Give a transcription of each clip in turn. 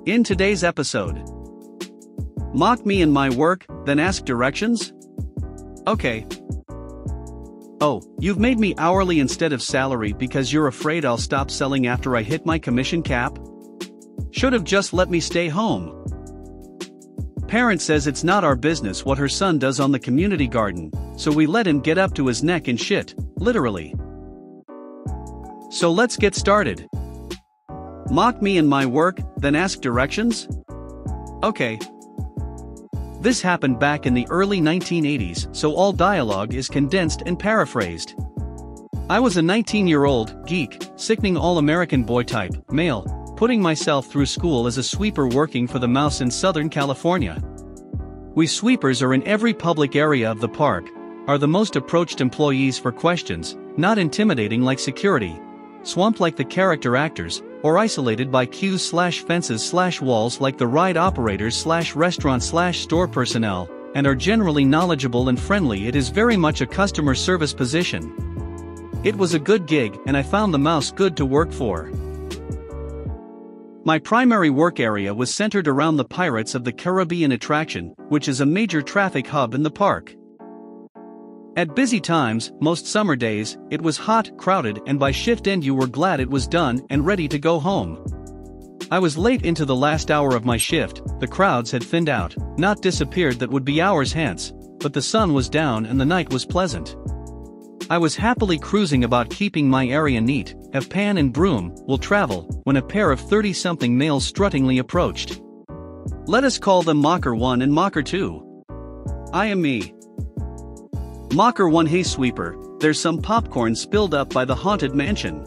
In today's episode, mock me in my work, then ask directions? Okay. Oh, you've made me hourly instead of salary because you're afraid I'll stop selling after I hit my commission cap? Should've just let me stay home. Parent says it's not our business what her son does on the community garden, so we let him get up to his neck in shit, literally. So let's get started. Mock me in my work, then ask directions? Okay. This happened back in the early 1980s, so all dialogue is condensed and paraphrased. I was a 19-year-old, geek, sickening all-American boy type, male, putting myself through school as a sweeper working for the Mouse in Southern California. We sweepers are in every public area of the park, are the most approached employees for questions, not intimidating like security, swamp like the character actors, or isolated by queues/fences/walls like the ride operators/restaurant/store personnel, and are generally knowledgeable and friendly. It is very much a customer service position. It was a good gig and I found the Mouse good to work for. My primary work area was centered around the Pirates of the Caribbean attraction, which is a major traffic hub in the park. At busy times, most summer days, it was hot, crowded, and by shift end you were glad it was done and ready to go home. I was late into the last hour of my shift, the crowds had thinned out, not disappeared, that would be hours hence, but the sun was down and the night was pleasant. I was happily cruising about keeping my area neat, have pan and broom, will travel, when a pair of 30-something males struttingly approached. Let us call them Mocker 1 and Mocker 2. I am me. Mocker 1: Hey sweeper, there's some popcorn spilled up by the haunted mansion.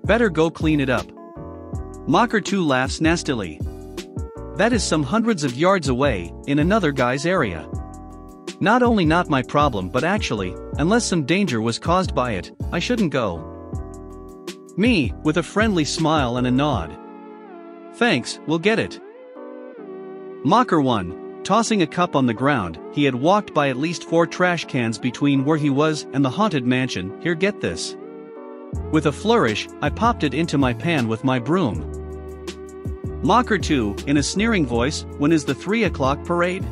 Better go clean it up. Mocker 2 laughs nastily. That is some hundreds of yards away, in another guy's area. Not only not my problem but actually, unless some danger was caused by it, I shouldn't go. Me, with a friendly smile and a nod. Thanks, we'll get it. Mocker 1. Tossing a cup on the ground, he had walked by at least 4 trash cans between where he was and the haunted mansion. Here, get this. With a flourish, I popped it into my pan with my broom. Mocker 2, in a sneering voice, when is the 3 o'clock parade?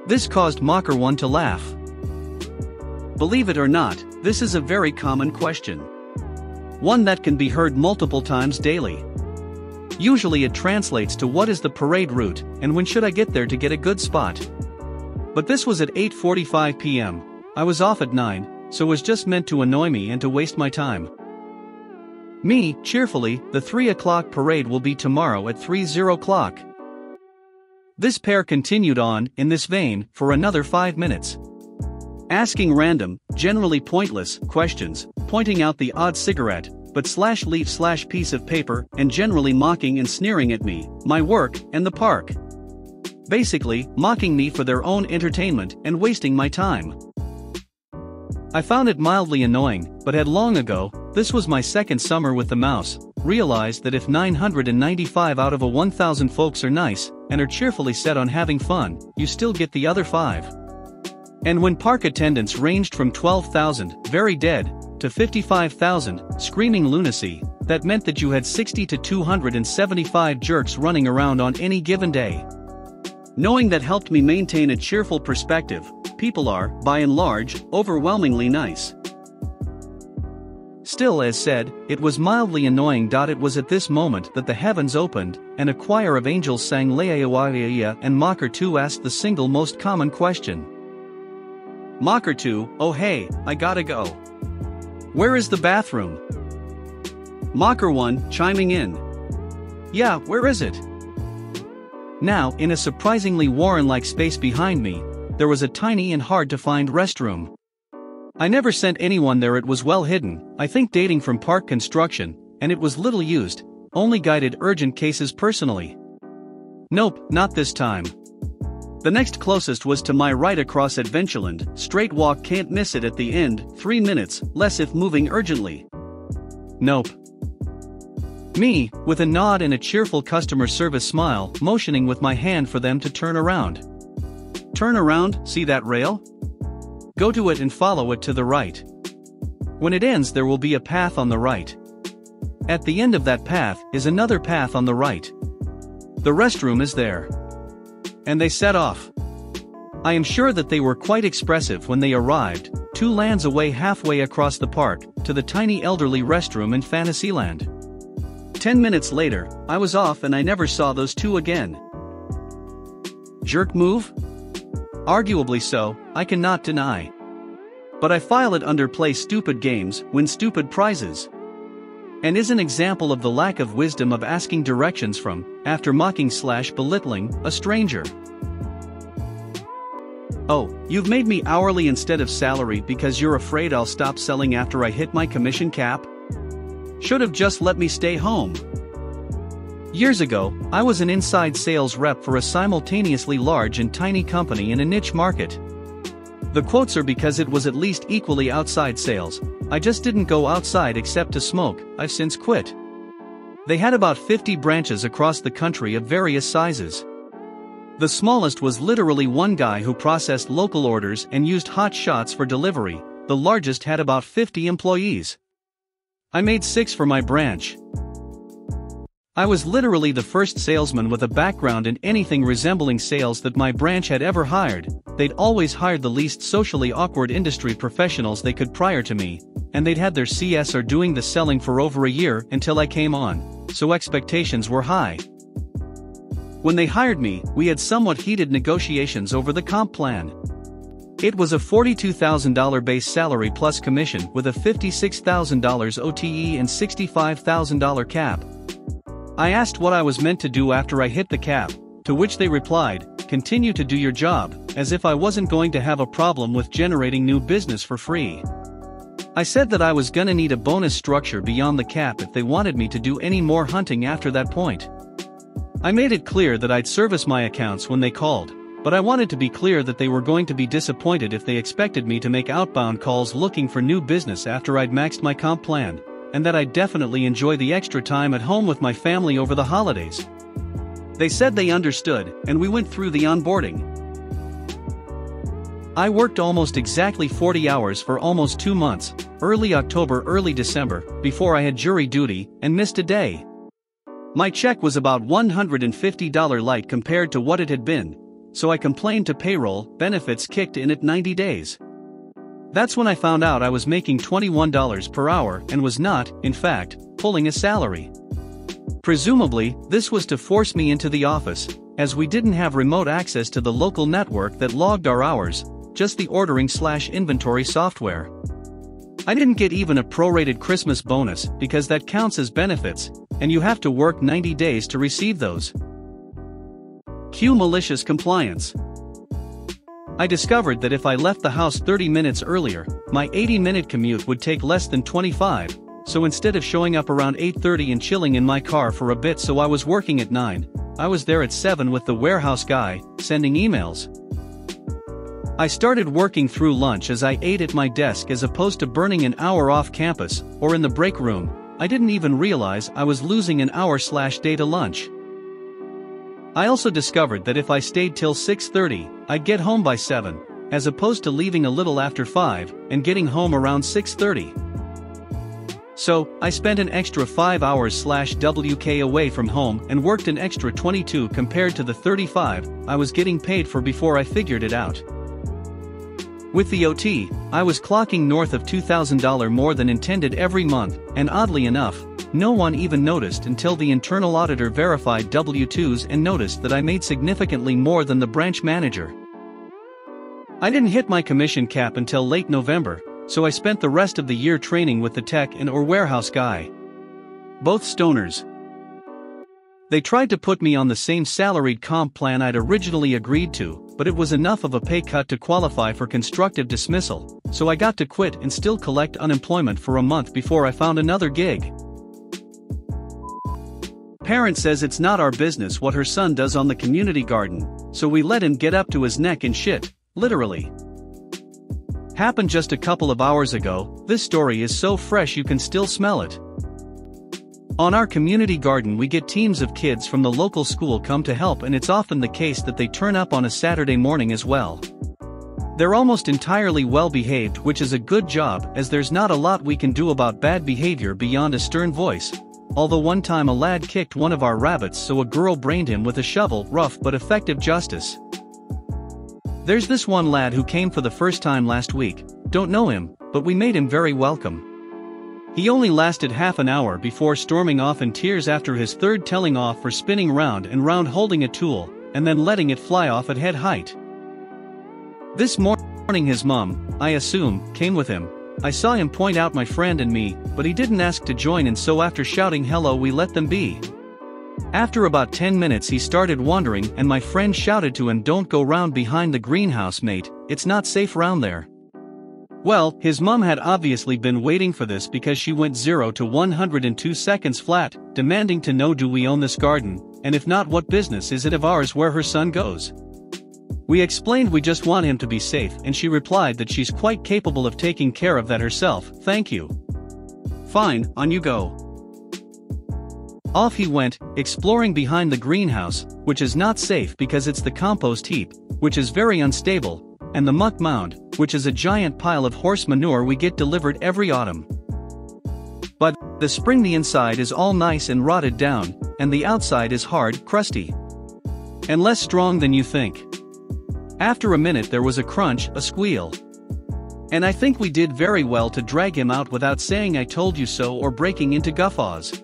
This caused Mocker 1 to laugh. Believe it or not, this is a very common question. One that can be heard multiple times daily. Usually it translates to what is the parade route, and when should I get there to get a good spot? But this was at 8:45 p.m., I was off at 9, so was just meant to annoy me and to waste my time. Me, cheerfully, the 3 o'clock parade will be tomorrow at 3:00. This pair continued on, in this vein, for another 5 minutes. Asking random, generally pointless, questions, pointing out the odd cigarette, but /leaf/piece of paper, and generally mocking and sneering at me, my work, and the park. Basically, mocking me for their own entertainment and wasting my time. I found it mildly annoying, but had long ago, this was my second summer with the Mouse, realized that if 995 out of 1,000 folks are nice, and are cheerfully set on having fun, you still get the other 5. And when park attendance ranged from 12,000, very dead, to 55,000, screaming lunacy, that meant that you had 60 to 275 jerks running around on any given day. Knowing that helped me maintain a cheerful perspective. People are, by and large, overwhelmingly nice. Still, as said, it was mildly annoying. It was at this moment that the heavens opened, and a choir of angels sang Leia, and Mocker 2 asked the single most common question. Mocker 2, oh hey, I gotta go. Where is the bathroom? Mocker 1, chiming in. Yeah, where is it? Now, in a surprisingly Warren-like space behind me, there was a tiny and hard-to-find restroom. I never sent anyone there. It was well hidden, I think dating from park construction, and it was little used, only guided urgent cases personally. Nope, not this time. The next closest was to my right across Adventureland, straight walk, can't miss it at the end, 3 minutes, less if moving urgently. Nope. Me, with a nod and a cheerful customer service smile, motioning with my hand for them to turn around. Turn around, see that rail? Go to it and follow it to the right. When it ends there will be a path on the right. At the end of that path is another path on the right. The restroom is there." And they set off. I am sure that they were quite expressive when they arrived, 2 lands away halfway across the park, to the tiny elderly restroom in Fantasyland. 10 minutes later, I was off and I never saw those 2 again. Jerk move? Arguably so, I cannot deny. But I file it under play stupid games, win stupid prizes. And is an example of the lack of wisdom of asking directions from, after mocking/belittling, a stranger. "Oh, you've made me hourly instead of salary because you're afraid I'll stop selling after I hit my commission cap? Should have just let me stay home." Years ago, I was an inside sales rep for a simultaneously large and tiny company in a niche market. The quotes are because it was at least equally outside sales. I just didn't go outside except to smoke. I've since quit. They had about 50 branches across the country of various sizes. The smallest was literally one guy who processed local orders and used hot shots for delivery. The largest had about 50 employees. I made 6 for my branch. I was literally the first salesman with a background in anything resembling sales that my branch had ever hired. They'd always hired the least socially awkward industry professionals they could prior to me, and they'd had their CS or doing the selling for over a year until I came on, so expectations were high. When they hired me, we had somewhat heated negotiations over the comp plan. It was a $42,000 base salary plus commission with a $56,000 OTE and $65,000 cap. I asked what I was meant to do after I hit the cap, to which they replied, "Continue to do your job," as if I wasn't going to have a problem with generating new business for free. I said that I was gonna need a bonus structure beyond the cap if they wanted me to do any more hunting after that point. I made it clear that I'd service my accounts when they called, but I wanted to be clear that they were going to be disappointed if they expected me to make outbound calls looking for new business after I'd maxed my comp plan, and that I'd definitely enjoy the extra time at home with my family over the holidays. They said they understood, and we went through the onboarding. I worked almost exactly 40 hours for almost 2 months, early October, early December, before I had jury duty, and missed a day. My check was about $150 light compared to what it had been, so I complained to payroll. Benefits kicked in at 90 days. That's when I found out I was making $21 per hour and was not, in fact, pulling a salary. Presumably, this was to force me into the office, as we didn't have remote access to the local network that logged our hours, just the ordering/inventory software. I didn't get even a prorated Christmas bonus because that counts as benefits, and you have to work 90 days to receive those. Cue malicious compliance. I discovered that if I left the house 30 minutes earlier, my 80-minute commute would take less than 25, so instead of showing up around 8:30 and chilling in my car for a bit so I was working at 9, I was there at 7 with the warehouse guy, sending emails. I started working through lunch as I ate at my desk as opposed to burning an hour off campus, or in the break room. I didn't even realize I was losing an hour/day to lunch. I also discovered that if I stayed till 6:30, I'd get home by 7, as opposed to leaving a little after 5, and getting home around 6:30. So, I spent an extra 5 hours/WK away from home and worked an extra 22 compared to the 35 I was getting paid for before I figured it out. With the OT, I was clocking north of $2,000 more than intended every month, and oddly enough, no one even noticed until the internal auditor verified W-2s and noticed that I made significantly more than the branch manager. I didn't hit my commission cap until late November, so I spent the rest of the year training with the tech and/or warehouse guy. Both stoners. They tried to put me on the same salaried comp plan I'd originally agreed to, but it was enough of a pay cut to qualify for constructive dismissal, so I got to quit and still collect unemployment for a month before I found another gig. Parent says it's not our business what her son does on the community garden, so we let him get up to his neck in shit, literally. Happened just a couple of hours ago. This story is so fresh you can still smell it. On our community garden we get teams of kids from the local school come to help, and it's often the case that they turn up on a Saturday morning as well. They're almost entirely well behaved, which is a good job as there's not a lot we can do about bad behavior beyond a stern voice, although one time a lad kicked one of our rabbits so a girl brained him with a shovel. Rough but effective justice. There's this one lad who came for the first time last week, don't know him, but we made him very welcome. He only lasted half an hour before storming off in tears after his third telling off for spinning round and round holding a tool, and then letting it fly off at head height. This morning his mum, I assume, came with him. I saw him point out my friend and me, but he didn't ask to join, and so after shouting hello we let them be. After about 10 minutes he started wandering and my friend shouted to him, don't go round behind the greenhouse mate, it's not safe round there. Well, his mum had obviously been waiting for this because she went 0 to 102 seconds flat, demanding to know, do we own this garden, and if not, what business is it of ours where her son goes? We explained we just want him to be safe, and she replied that she's quite capable of taking care of that herself, thank you. Fine, on you go. Off he went, exploring behind the greenhouse, which is not safe because it's the compost heap, which is very unstable, and the muck mound, which is a giant pile of horse manure we get delivered every autumn. By the spring the inside is all nice and rotted down, and the outside is hard, crusty, and less strong than you think. After a minute there was a crunch, a squeal. And I think we did very well to drag him out without saying I told you so or breaking into guffaws.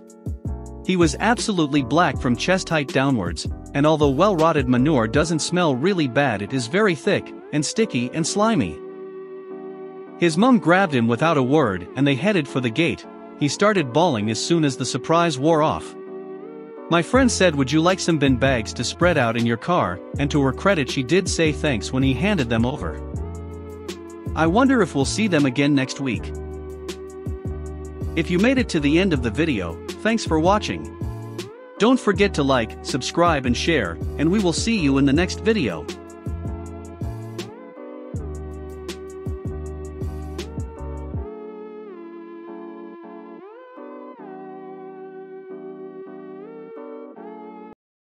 He was absolutely black from chest height downwards, and although well-rotted manure doesn't smell really bad, it is very thick, and sticky and slimy. His mum grabbed him without a word and they headed for the gate. He started bawling as soon as the surprise wore off. My friend said, would you like some bin bags to spread out in your car, and to her credit she did say thanks when he handed them over. I wonder if we'll see them again next week. If you made it to the end of the video, thanks for watching. Don't forget to like, subscribe and share, and we will see you in the next video.